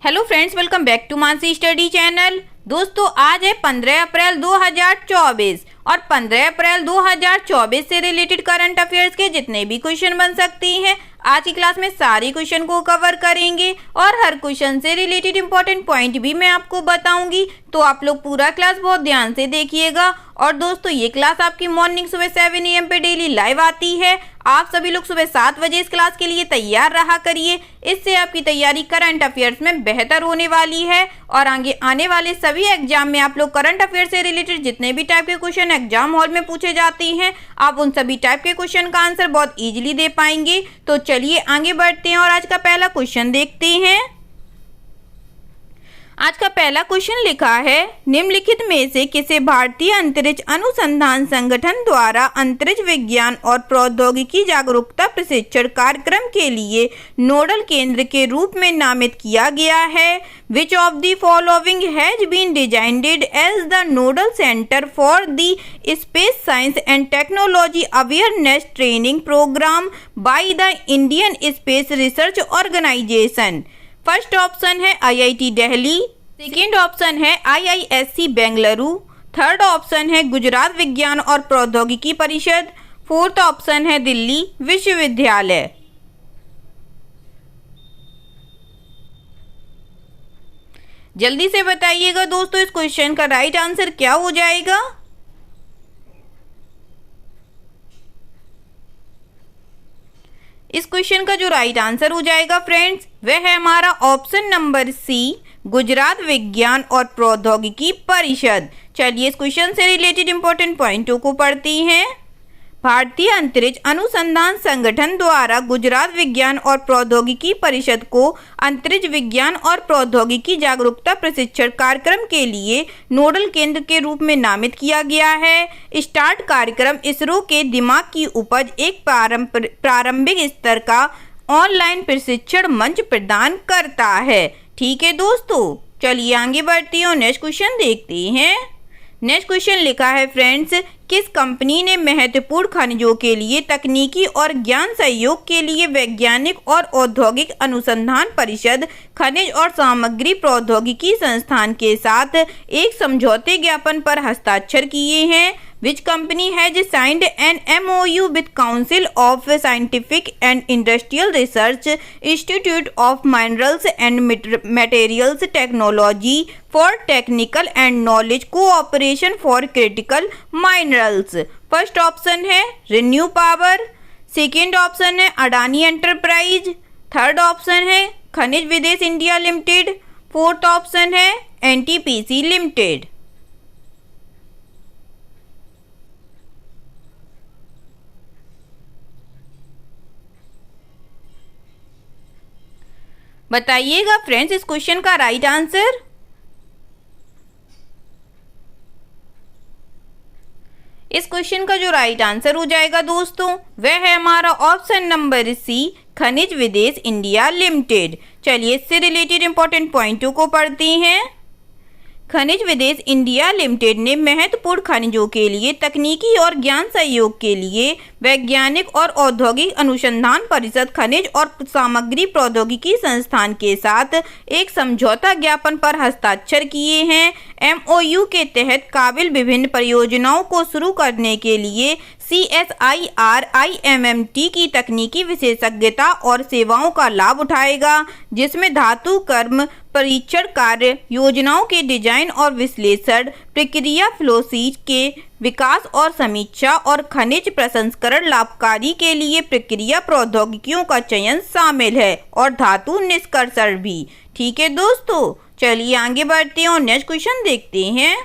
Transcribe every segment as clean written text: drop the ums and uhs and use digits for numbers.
Hello friends, welcome back to Mansi study channel. दोस्तों, आज है 15 अप्रैल 2024 और 15 अप्रैल 2024 से रिलेटेड करंट अफेयर्स के जितने भी क्वेश्चन बन सकती हैं आज की क्लास में सारी क्वेश्चन को कवर करेंगे और हर क्वेश्चन से रिलेटेड इंपॉर्टेंट पॉइंट भी मैं आपको बताऊंगी। तो आप लोग पूरा क्लास बहुत ध्यान से देखिएगा। और दोस्तों, ये क्लास आपकी मॉर्निंग सुबह 7 AM पे डेली लाइव आती है। आप सभी लोग सुबह 7 बजे इस क्लास के लिए तैयार रहा करिए। इससे आपकी तैयारी करंट अफेयर्स में बेहतर होने वाली है और आगे आने वाले सभी एग्जाम में आप लोग करंट अफेयर से रिलेटेड जितने भी टाइप के क्वेश्चन एग्जाम हॉल में पूछे जाते हैं, आप उन सभी टाइप के क्वेश्चन का आंसर बहुत इजीली दे पाएंगे। तो चलिए आगे बढ़ते हैं और आज का पहला क्वेश्चन देखते हैं। आज का पहला क्वेश्चन लिखा है, निम्नलिखित में से किसे भारतीय अंतरिक्ष अनुसंधान संगठन द्वारा अंतरिक्ष विज्ञान और प्रौद्योगिकी जागरूकता प्रशिक्षण कार्यक्रम के लिए नोडल केंद्र के रूप में नामित किया गया है? Which of the following has been designed as the nodal center for the Space Science and Technology Awareness Training Program by the Indian Space Research Organization? First option है IIT दिल्ली, सेकेंड ऑप्शन है IISc Bengaluru, third option है गुजरात विज्ञान और प्रौद्योगिकी परिषद, fourth option है दिल्ली विश्वविद्यालय। जल्दी से बताइएगा दोस्तों, इस क्वेश्चन का राइट आंसर क्या हो जाएगा? इस क्वेश्चन का जो राइट आंसर हो जाएगा फ्रेंड्स, वह है हमारा ऑप्शन नंबर सी, गुजरात विज्ञान और प्रौद्योगिकी परिषद। चलिए इस क्वेश्चन से रिलेटेड इंपॉर्टेंट पॉइंटों को पढ़ती हैं। भारतीय अंतरिक्ष अनुसंधान संगठन द्वारा गुजरात विज्ञान और प्रौद्योगिकी परिषद को अंतरिक्ष विज्ञान और प्रौद्योगिकी जागरूकता प्रशिक्षण कार्यक्रम के लिए नोडल केंद्र के रूप में नामित किया गया है। स्टार्ट कार्यक्रम इसरो के दिमाग की उपज एक प्रारंभिक स्तर का ऑनलाइन प्रशिक्षण मंच प्रदान करता है। ठीक है दोस्तों, चलिए आगे बढ़ते हैं और नेक्स्ट क्वेश्चन देखते हैं। नेक्स्ट क्वेश्चन लिखा है फ्रेंड्स, किस कंपनी ने महत्वपूर्ण खनिजों के लिए तकनीकी और ज्ञान सहयोग के लिए वैज्ञानिक और औद्योगिक अनुसंधान परिषद खनिज और सामग्री प्रौद्योगिकी संस्थान के साथ एक समझौते ज्ञापन पर हस्ताक्षर किए हैं? Which company has signed an MOU with Council of Scientific and Industrial Research Institute of Minerals and Materials Technology for Technical and Knowledge Cooperation for Critical Minerals? First option है रिन्यू पावर, सेकेंड ऑप्शन है Adani enterprise, third option है खनिज विदेश India limited, fourth option है NTPC limited. बताइएगा friends इस question का right answer. इस क्वेश्चन का जो राइट आंसर हो जाएगा दोस्तों, वह है हमारा ऑप्शन नंबर सी, खनिज विदेश इंडिया लिमिटेड। चलिए इससे रिलेटेड इंपॉर्टेंट पॉइंटों को पढ़ते हैं। खनिज विदेश इंडिया लिमिटेड ने महत्वपूर्ण खनिजों के लिए तकनीकी और ज्ञान सहयोग के लिए वैज्ञानिक और औद्योगिक अनुसंधान परिषद खनिज और सामग्री प्रौद्योगिकी संस्थान के साथ एक समझौता ज्ञापन पर हस्ताक्षर किए हैं। MOU के तहत काबिल विभिन्न परियोजनाओं को शुरू करने के लिए CSIR IMMT की तकनीकी विशेषज्ञता और सेवाओं का लाभ उठाएगा, जिसमें धातु कर्म परीक्षण कार्य, योजनाओं के डिजाइन और विश्लेषण, प्रक्रिया फ्लोशीट के विकास और समीक्षा और खनिज प्रसंस्करण लाभकारी के लिए प्रक्रिया प्रौद्योगिकियों का चयन शामिल है और धातु निष्कर्षण भी। ठीक है दोस्तों, चलिए आगे बढ़ते हैं और नेक्स्ट क्वेश्चन देखते हैं।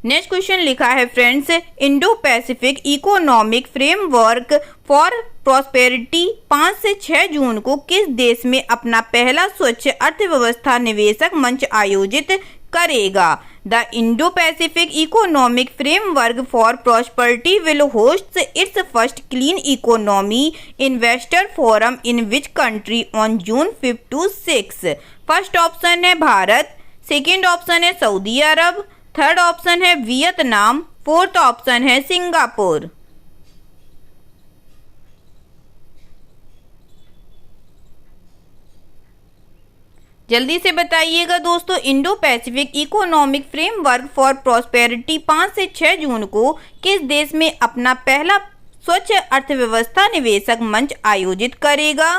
नेक्स्ट क्वेश्चन लिखा है friends, Indo Pacific economic framework for prosperity 5 से 6 जून को किस देश में अपना पहला स्वच्छ अर्थव्यवस्था निवेशक मंच आयोजित करेगा? The Indo Pacific economic framework for prosperity will host it's first clean economy investor forum in which country on June 5 to 6? First option है भारत, सेकेंड ऑप्शन है सऊदी अरब, थर्ड ऑप्शन है वियतनाम, फोर्थ ऑप्शन है Singapore. जल्दी से बताइएगा दोस्तों, Indo Pacific economic framework for prosperity 5 से 6 जून को किस देश में अपना पहला स्वच्छ अर्थव्यवस्था निवेशक मंच आयोजित करेगा?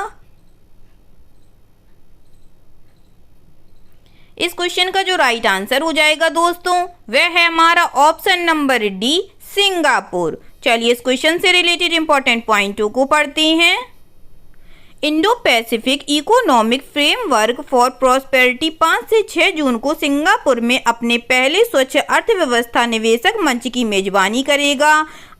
इस क्वेश्चन का जो राइट आंसर हो जाएगा दोस्तों, वह है हमारा ऑप्शन नंबर डी, सिंगापुर। चलिए इस क्वेश्चन से रिलेटेड इंपॉर्टेंट पॉइंटों को पढ़ते हैं। Indo Pacific economic framework for prosperity 5 से 6 जून को सिंगापुर में अपने पहले स्वच्छ अर्थव्यवस्था निवेशक मंच की मेजबानी करेगा।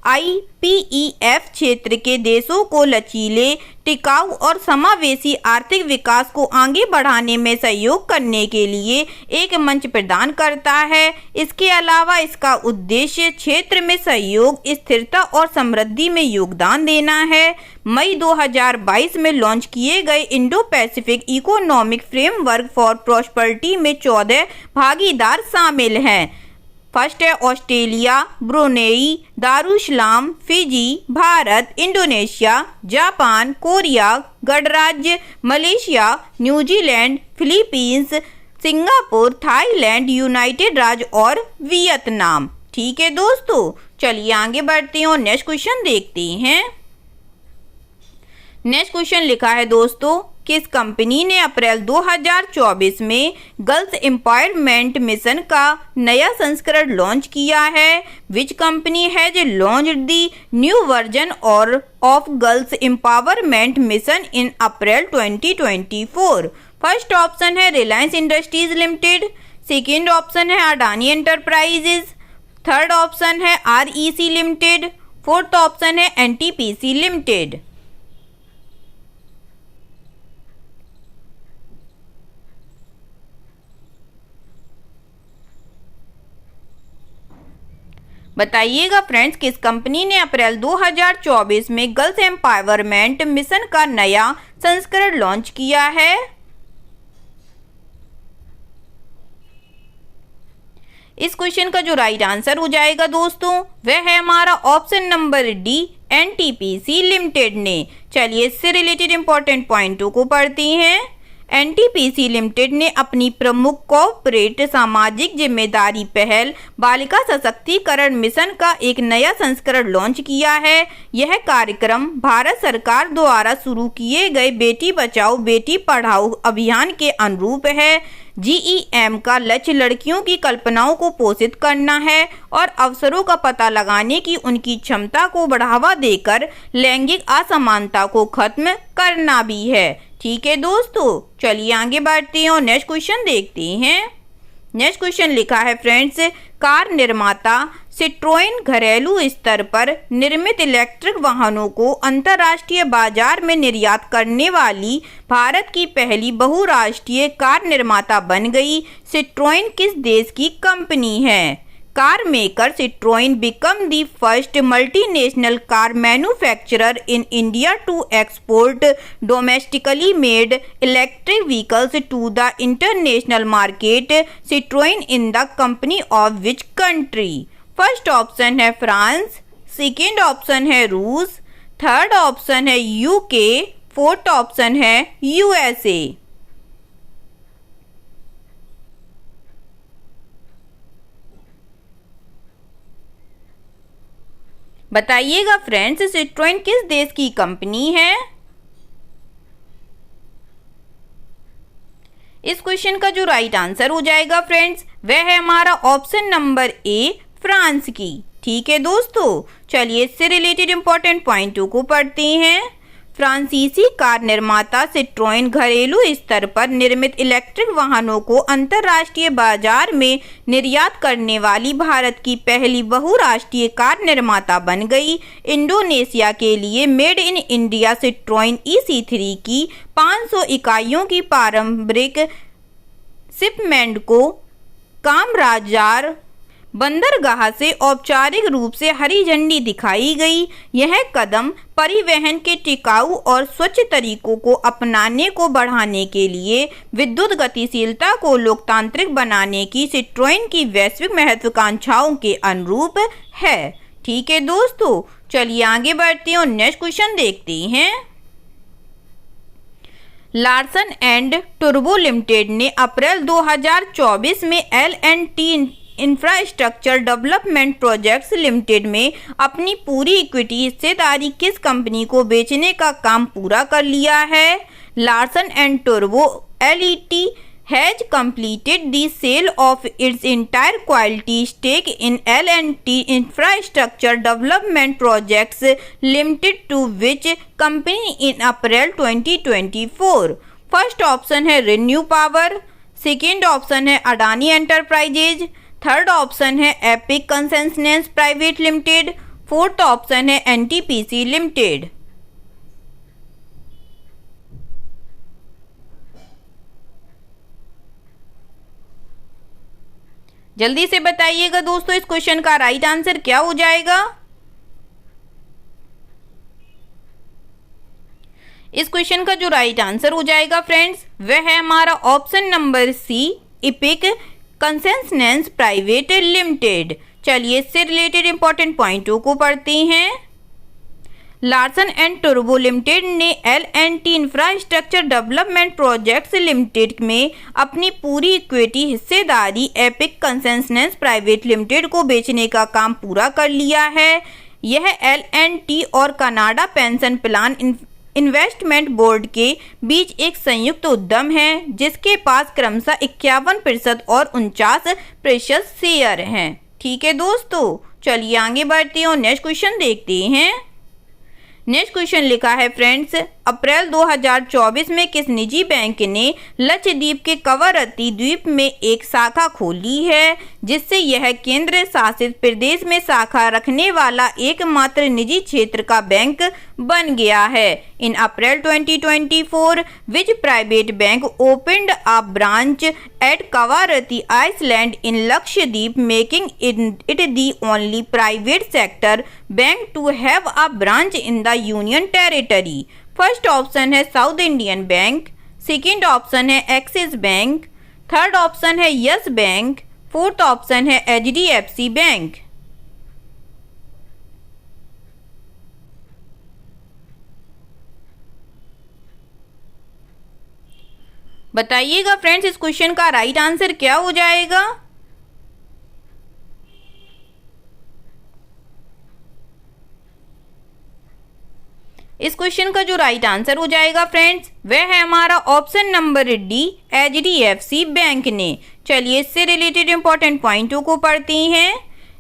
IPEF क्षेत्र के देशों को लचीले, टिकाऊ और समावेशी आर्थिक विकास को आगे बढ़ाने में सहयोग करने के लिए एक मंच प्रदान करता है। इसके अलावा इसका उद्देश्य क्षेत्र में सहयोग, स्थिरता और समृद्धि में योगदान देना है। मई 2022 में लॉन्च किए गए Indo Pacific economic framework for prosperity में 14 भागीदार शामिल हैं। फर्स्ट है Australia, Brunei, Darussalam, Fiji, Bharat, Indonesia, Japan, Korea, गणराज्य, Malaysia, New Zealand, Philippines, Singapore, Thailand, United राज्य और वियतनाम। ठीक है दोस्तों, चलिए आगे बढ़ते हैं और नेक्स्ट क्वेश्चन देखते हैं। नेक्स्ट क्वेश्चन लिखा है दोस्तों, किस कंपनी ने अप्रैल 2024 में गर्ल्स एम्पावरमेंट मिशन का नया संस्करण लॉन्च किया है? Which company has launched the new version और of girls empowerment mission in April 2024? First option है Reliance industries limited, second option है अडानी एंटरप्राइजेज, थर्ड ऑप्शन है REC लिमिटेड, फोर्थ ऑप्शन है NTPC लिमिटेड। बताइएगा फ्रेंड्स, किस कंपनी ने अप्रैल 2024 में गर्ल्स एम्पावरमेंट मिशन का नया संस्करण लॉन्च किया है? इस क्वेश्चन का जो राइट आंसर हो जाएगा दोस्तों, वह है हमारा option number D, NTPC limited ने। चलिए इससे रिलेटेड इंपॉर्टेंट पॉइंटों को पढ़ते हैं। NTPC लिमिटेड ने अपनी प्रमुख कॉर्पोरेट सामाजिक जिम्मेदारी पहल बालिका सशक्तिकरण मिशन का एक नया संस्करण लॉन्च किया है। यह कार्यक्रम भारत सरकार द्वारा शुरू किए गए बेटी बचाओ बेटी पढ़ाओ अभियान के अनुरूप है। GEM का लक्ष्य लड़कियों की कल्पनाओं को पोषित करना है और अवसरों का पता लगाने की उनकी क्षमता को बढ़ावा देकर लैंगिक असमानता को खत्म करना भी है। ठीक है दोस्तों, चलिए आगे बढ़ते हैं और नेक्स्ट क्वेश्चन देखते हैं। नेक्स्ट क्वेश्चन लिखा है फ्रेंड्स, कार निर्माता सिट्रोएन घरेलू स्तर पर निर्मित इलेक्ट्रिक वाहनों को अंतर्राष्ट्रीय बाजार में निर्यात करने वाली भारत की पहली बहुराष्ट्रीय कार निर्माता बन गई। सिट्रोएन किस देश की कंपनी है? Car maker Citroen become the first multinational car manufacturer in India to export domestically made electric vehicles to the international market. Citroen in the company of which country? First option है France, second option है रूस, third option है UK, fourth option है USA। बताइएगा friends, Citroen किस देश की company है? इस क्वेश्चन का जो राइट आंसर हो जाएगा फ्रेंड्स, वह है हमारा ऑप्शन नंबर ए, फ्रांस की। ठीक है दोस्तों, चलिए इससे रिलेटेड इंपॉर्टेंट पॉइंटों को पढ़ते हैं। फ्रांसीसी कार निर्माता सिट्रोएन घरेलू स्तर पर निर्मित इलेक्ट्रिक वाहनों को अंतर्राष्ट्रीय बाजार में निर्यात करने वाली भारत की पहली बहुराष्ट्रीय कार निर्माता बन गई। इंडोनेशिया के लिए made in India Citroen EC3 की 500 इकाइयों की पारंपरिक शिपमेंट को कामराजार बंदरगाह से औपचारिक रूप से हरी झंडी दिखाई गई। यह कदम परिवहन के टिकाऊ और स्वच्छ तरीकों को अपनाने को बढ़ाने के लिए विद्युत गतिशीलता को लोकतांत्रिक बनाने की सिट्रोएन की वैश्विक महत्वाकांक्षाओं के अनुरूप है। ठीक है दोस्तों, चलिए आगे बढ़ते हैं और नेक्स्ट क्वेश्चन देखते हैं। लार्सन एंड टुर्बो लिमिटेड ने अप्रैल 2024 में L&T infrastructure development projects limited में अपनी पूरी इक्विटी हिस्सेदारी किस कंपनी को बेचने का काम पूरा कर लिया है? लार्सन एंड टुर्बो LET has completed the sale of its entire quality stake in L&T Infrastructure Development Projects Limited to which company in April 2024? First option है रिन्यू पावर, सेकेंड ऑप्शन है अडानी एंटरप्राइजेज, थर्ड ऑप्शन है epic concessions private limited, fourth option है NTPC limited. जल्दी से बताइएगा दोस्तों, इस question का राइट आंसर क्या हो जाएगा? इस क्वेश्चन का जो राइट आंसर हो जाएगा फ्रेंड्स, वह है हमारा option number C, epic concessions private limited. चलिए इससे रिलेटेड इंपॉर्टेंट पॉइंटों को पढ़ते हैं। लार्सन एंड टुर्बो लिमिटेड ने L&T infrastructure development projects limited में अपनी पूरी इक्विटी हिस्सेदारी एपिक कंसेशंस प्राइवेट लिमिटेड को बेचने का काम पूरा कर लिया है। यह L&T और Canada pension plan investment board के बीच एक संयुक्त उद्यम है, जिसके पास क्रमशः 51% और 49% शेयर हैं। ठीक है दोस्तों, चलिए आगे बढ़ते हैं और नेक्स्ट क्वेश्चन देखते हैं। नेक्स्ट क्वेश्चन लिखा है फ्रेंड्स, अप्रैल 2024 में किस निजी बैंक ने लक्षद्वीप के कवरत्ती द्वीप में एक शाखा खोली है, जिससे यह केंद्र शासित प्रदेश में शाखा रखने वाला एकमात्र निजी क्षेत्र का बैंक बन गया है? In April 2024 which private bank opened a branch at Kavaratti island in Lakshadweep, making it the only private sector bank to have a branch in the union territory? First option है South Indian bank, second option है Axis bank, third option है Yes bank, fourth option है HDFC bank. बताइएगा friends, इस question का right answer क्या हो जाएगा? इस क्वेश्चन का जो राइट आंसर हो जाएगा फ्रेंड्स, वह है हमारा option number D, HDFC bank ने। चलिए इससे रिलेटेड इंपॉर्टेंट पॉइंटों को पढ़ते हैं।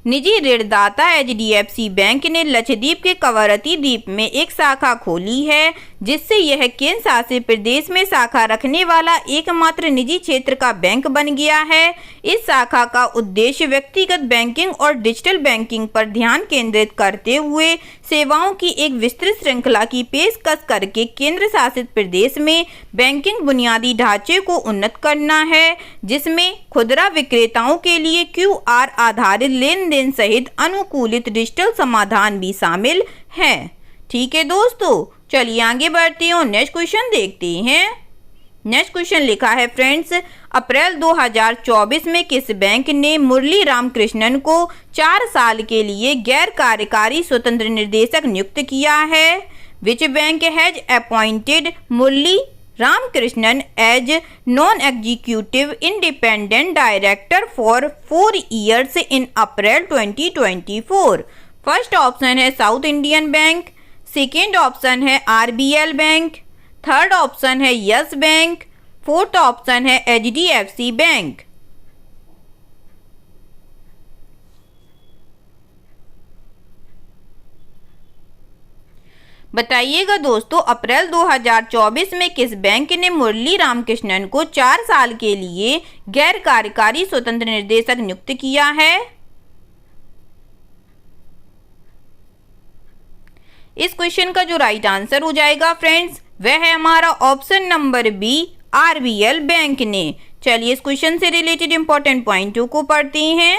निजी ऋणदाता HDFC बैंक ने लक्षद्वीप के कवरत्ती द्वीप में एक शाखा खोली है, जिससे यह केंद्र शासित प्रदेश में शाखा रखने वाला एकमात्र निजी क्षेत्र का बैंक बन गया है। इस शाखा का उद्देश्य व्यक्तिगत बैंकिंग और डिजिटल बैंकिंग पर ध्यान केंद्रित करते हुए सेवाओं की एक विस्तृत श्रृंखला की पेशकश करके केंद्र शासित प्रदेश में बैंकिंग बुनियादी ढांचे को उन्नत करना है, जिसमें खुदरा विक्रेताओं के लिए QR आधारित लेन सहित अनुकूलित डिजिटल समाधान भी शामिल हैं। ठीक है दोस्तों, चलिए आगे बढ़ते हैं और नेक्स्ट क्वेश्चन देखते हैं। नेक्स्ट क्वेश्चन लिखा है फ्रेंड्स, अप्रैल 2024 में किस बैंक ने मुरली रामकृष्णन को 4 साल के लिए गैर कार्यकारी स्वतंत्र निर्देशक नियुक्त किया है? Which bank has appointed Murali Ramakrishnan as non-executive independent director for 4 years in April 2024? First option है South Indian bank, second option है RBL बैंक, थर्ड ऑप्शन है यस बैंक, फोर्थ ऑप्शन है HDFC बैंक। बताइएगा दोस्तों, अप्रैल 2024 में किस बैंक ने मुरली रामकृष्णन को 4 साल के लिए गैर कार्यकारी स्वतंत्र निर्देशक नियुक्त किया है? इस क्वेश्चन का जो राइट आंसर हो जाएगा फ्रेंड्स, वह है हमारा option number B, RBL bank ने। चलिए इस क्वेश्चन से रिलेटेड इंपॉर्टेंट पॉइंटों को पढ़ते हैं।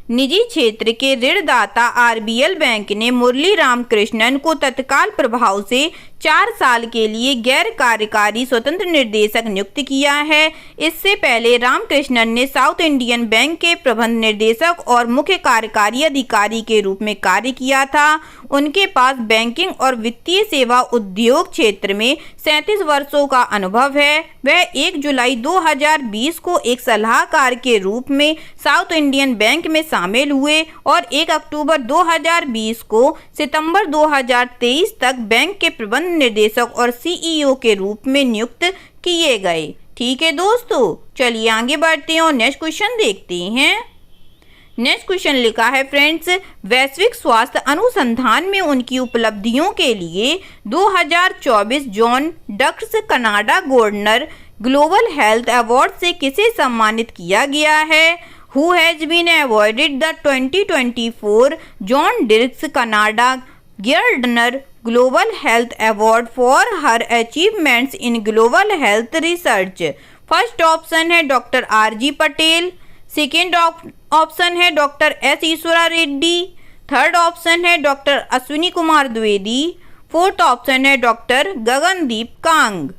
निजी क्षेत्र के ऋणदाता RBL बैंक ने मुरली रामकृष्णन को तत्काल प्रभाव से 4 साल के लिए गैर कार्यकारी स्वतंत्र निर्देशक नियुक्त किया है। इससे पहले रामकृष्णन ने साउथ इंडियन बैंक के प्रबंध निर्देशक और मुख्य कार्यकारी अधिकारी के रूप में कार्य किया था। उनके पास बैंकिंग और वित्तीय सेवा उद्योग क्षेत्र में 37 वर्षों का अनुभव है। वह 1 जुलाई 2020 को एक सलाहकार के रूप में साउथ इंडियन बैंक में शामिल हुए और 1 अक्टूबर 2020 को सितंबर 2023 तक बैंक के प्रबंध निदेशक और CEO के रूप में नियुक्त किए गए। ठीक है दोस्तों, चलिए आगे बढ़ते हैं और नेक्स्ट क्वेश्चन देखते हैं। नेक्स्ट क्वेश्चन लिखा है फ्रेंड्स, वैश्विक स्वास्थ्य अनुसंधान में उनकी उपलब्धियों के लिए 2024 John Dirks Canada governor global health award से किसे सम्मानित किया गया है? Who has been awarded the 2024 John Dirks Canada governor global health award for her achievements in global health research? First option है doctor RG Patel, second option है doctor S Ishwara Reddy, third option है doctor Ashwini Kumar Dwivedi, fourth option है doctor Gagandeep Kang.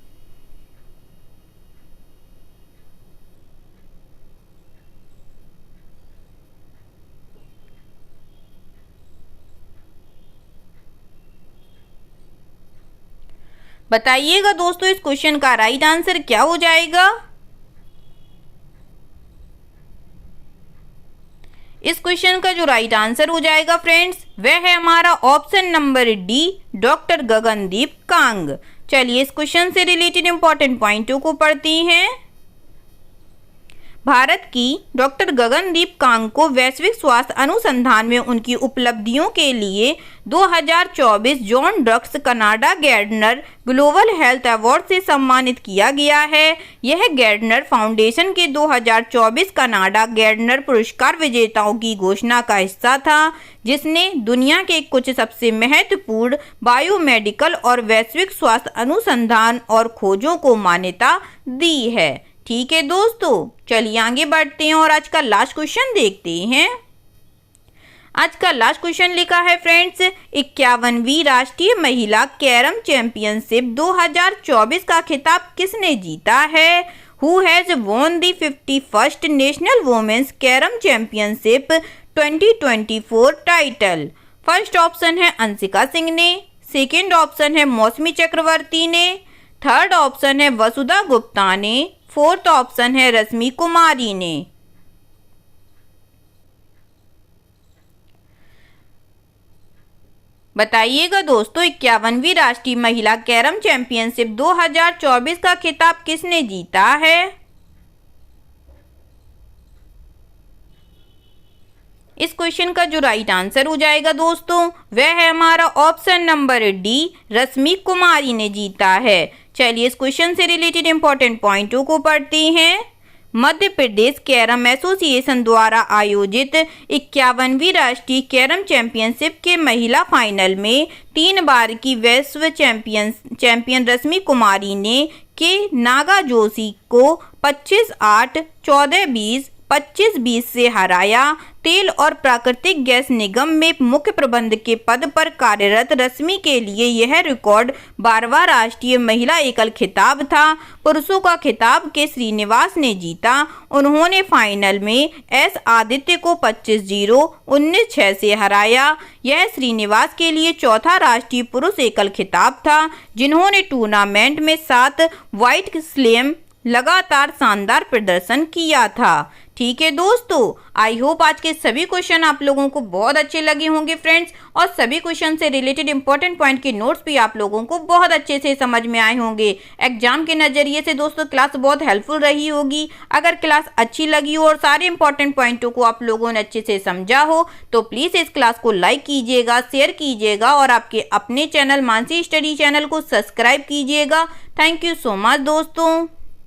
बताइएगा दोस्तों इस question का right answer क्या हो जाएगा। इस क्वेश्चन का जो राइट आंसर हो जाएगा फ्रेंड्स, वह है हमारा option number D, doctor Gagandeep Kang. चलिए इस क्वेश्चन से रिलेटेड इंपॉर्टेंट पॉइंटों को पढ़ते हैं। भारत की डॉक्टर गगनदीप कांग को वैश्विक स्वास्थ्य अनुसंधान में उनकी उपलब्धियों के लिए 2024 John Dirks Canada governor global health award से सम्मानित किया गया है। यह गवर्नर फाउंडेशन के 2024 कनाडा गवर्नर पुरस्कार विजेताओं की घोषणा का हिस्सा था, जिसने दुनिया के कुछ सबसे महत्वपूर्ण बायोमेडिकल और वैश्विक स्वास्थ्य अनुसंधान और खोजों को मान्यता दी है। ठीक है दोस्तों, चलिए आगे बढ़ते हैं और आज का लास्ट क्वेश्चन देखते हैं। आज का लास्ट क्वेश्चन लिखा है फ्रेंड्स, 51वीं राष्ट्रीय महिला कैरम चैंपियनशिप 2024 का खिताब किसने जीता है? Who has won the 51st national women's carrom championship 2024 title? First option है अंशिका सिंह ने, सेकेंड ऑप्शन है मौसमी चक्रवर्ती ने, थर्ड ऑप्शन है वसुधा गुप्ता ने, फोर्थ ऑप्शन है रश्मि कुमारी ने। बताइएगा दोस्तों 51वीं राष्ट्रीय महिला कैरम चैंपियनशिप 2024 का खिताब किसने जीता है? इस क्वेश्चन का जो राइट आंसर हो जाएगा दोस्तों, वह है हमारा ऑप्शन नंबर डी, रश्मि कुमारी ने जीता है। चलिए इस क्वेश्चन से रिलेटेड इंपॉर्टेंट पॉइंटों को पढ़ते हैं। मध्य प्रदेश कैरम एसोसिएशन द्वारा आयोजित 51वीं राष्ट्रीय कैरम चैंपियनशिप के महिला फाइनल में 3 बार की विश्व चैंपियन रश्मि कुमारी ने के नागा जोशी को 25-8, 14-20, 25-20 से हराया। तेल और प्राकृतिक गैस निगम में मुख्य प्रबंधक के पद पर कार्यरत रश्मि के लिए यह रिकॉर्ड 12वां राष्ट्रीय महिला एकल खिताब था। पुरुषों का खिताब के श्रीनिवास ने जीता। उन्होंने फाइनल में एस आदित्य को 25-0, 19-6 से हराया। यह श्रीनिवास के लिए चौथा राष्ट्रीय पुरुष एकल खिताब था, जिन्होंने टूर्नामेंट में 7 व्हाइट स्लैम लगातार शानदार प्रदर्शन किया था। ठीक है दोस्तों, आई होप आज के सभी क्वेश्चन आप लोगों को बहुत अच्छे लगे होंगे फ्रेंड्स, और सभी क्वेश्चन से रिलेटेड इंपॉर्टेंट पॉइंट के नोट्स भी आप लोगों को बहुत अच्छे से समझ में आए होंगे। एग्जाम के नज़रिए से दोस्तों क्लास बहुत हेल्पफुल रही होगी। अगर क्लास अच्छी लगी हो और सारे इंपॉर्टेंट पॉइंटों को आप लोगों ने अच्छे से समझा हो तो प्लीज़ इस क्लास को लाइक कीजिएगा, शेयर कीजिएगा और आपके अपने चैनल मानसी स्टडी चैनल को सब्सक्राइब कीजिएगा। थैंक यू सो मच दोस्तों।